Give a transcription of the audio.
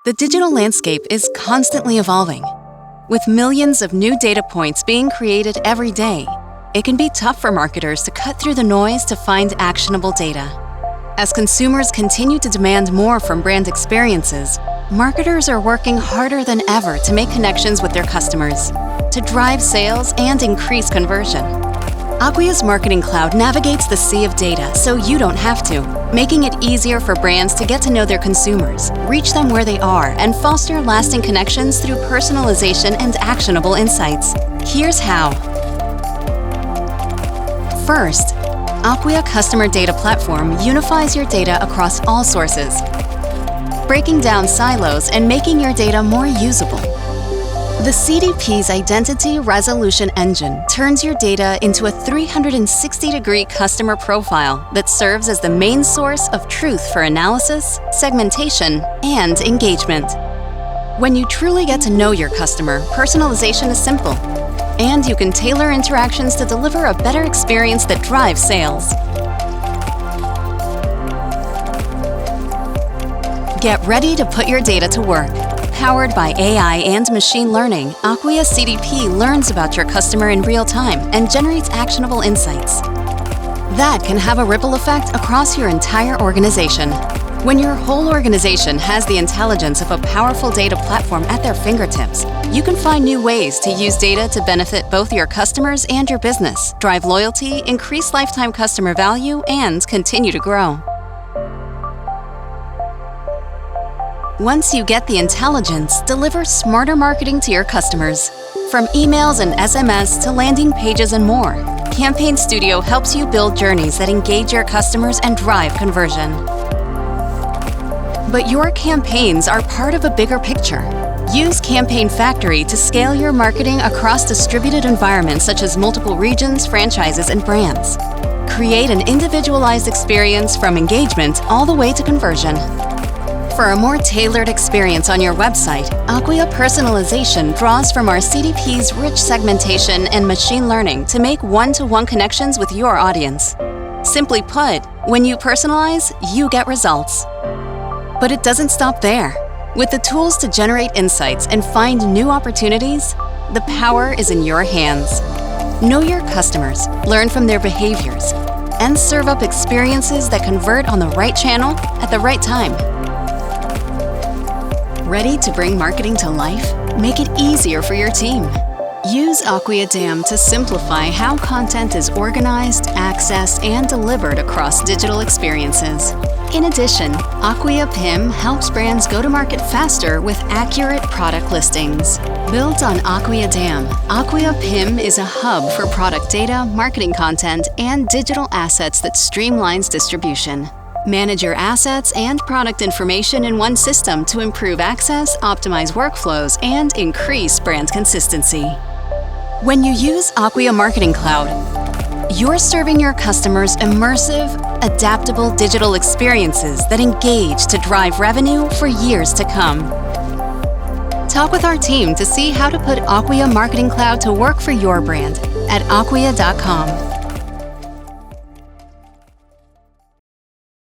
The digital landscape is constantly evolving. With millions of new data points being created every day, it can be tough for marketers to cut through the noise to find actionable data. As consumers continue to demand more from brand experiences, marketers are working harder than ever to make connections with their customers, to drive sales and increase conversion. Acquia's Marketing Cloud navigates the sea of data so you don't have to, making it easier for brands to get to know their consumers, reach them where they are, and foster lasting connections through personalization and actionable insights. Here's how. First, Acquia Customer Data Platform unifies your data across all sources, breaking down silos and making your data more usable. The CDP's Identity Resolution Engine turns your data into a 360-degree customer profile that serves as the main source of truth for analysis, segmentation, and engagement. When you truly get to know your customer, personalization is simple, and you can tailor interactions to deliver a better experience that drives sales. Get ready to put your data to work. Powered by AI and machine learning, Acquia CDP learns about your customer in real time and generates actionable insights. That can have a ripple effect across your entire organization. When your whole organization has the intelligence of a powerful data platform at their fingertips, you can find new ways to use data to benefit both your customers and your business, drive loyalty, increase lifetime customer value, and continue to grow. Once you get the intelligence, deliver smarter marketing to your customers. From emails and SMS to landing pages and more, Campaign Studio helps you build journeys that engage your customers and drive conversion. But your campaigns are part of a bigger picture. Use Campaign Factory to scale your marketing across distributed environments such as multiple regions, franchises, and brands. Create an individualized experience from engagement all the way to conversion. For a more tailored experience on your website, Acquia Personalization draws from our CDP's rich segmentation and machine learning to make one-to-one connections with your audience. Simply put, when you personalize, you get results. But it doesn't stop there. With the tools to generate insights and find new opportunities, the power is in your hands. Know your customers, learn from their behaviors, and serve up experiences that convert on the right channel at the right time. Ready to bring marketing to life? Make it easier for your team. Use Acquia DAM to simplify how content is organized, accessed, and delivered across digital experiences. In addition, Acquia PIM helps brands go to market faster with accurate product listings. Built on Acquia DAM, Acquia PIM is a hub for product data, marketing content, and digital assets that streamlines distribution. Manage your assets and product information in one system to improve access, optimize workflows, and increase brand consistency. When you use Acquia Marketing Cloud, you're serving your customers immersive, adaptable digital experiences that engage to drive revenue for years to come. Talk with our team to see how to put Acquia Marketing Cloud to work for your brand at acquia.com.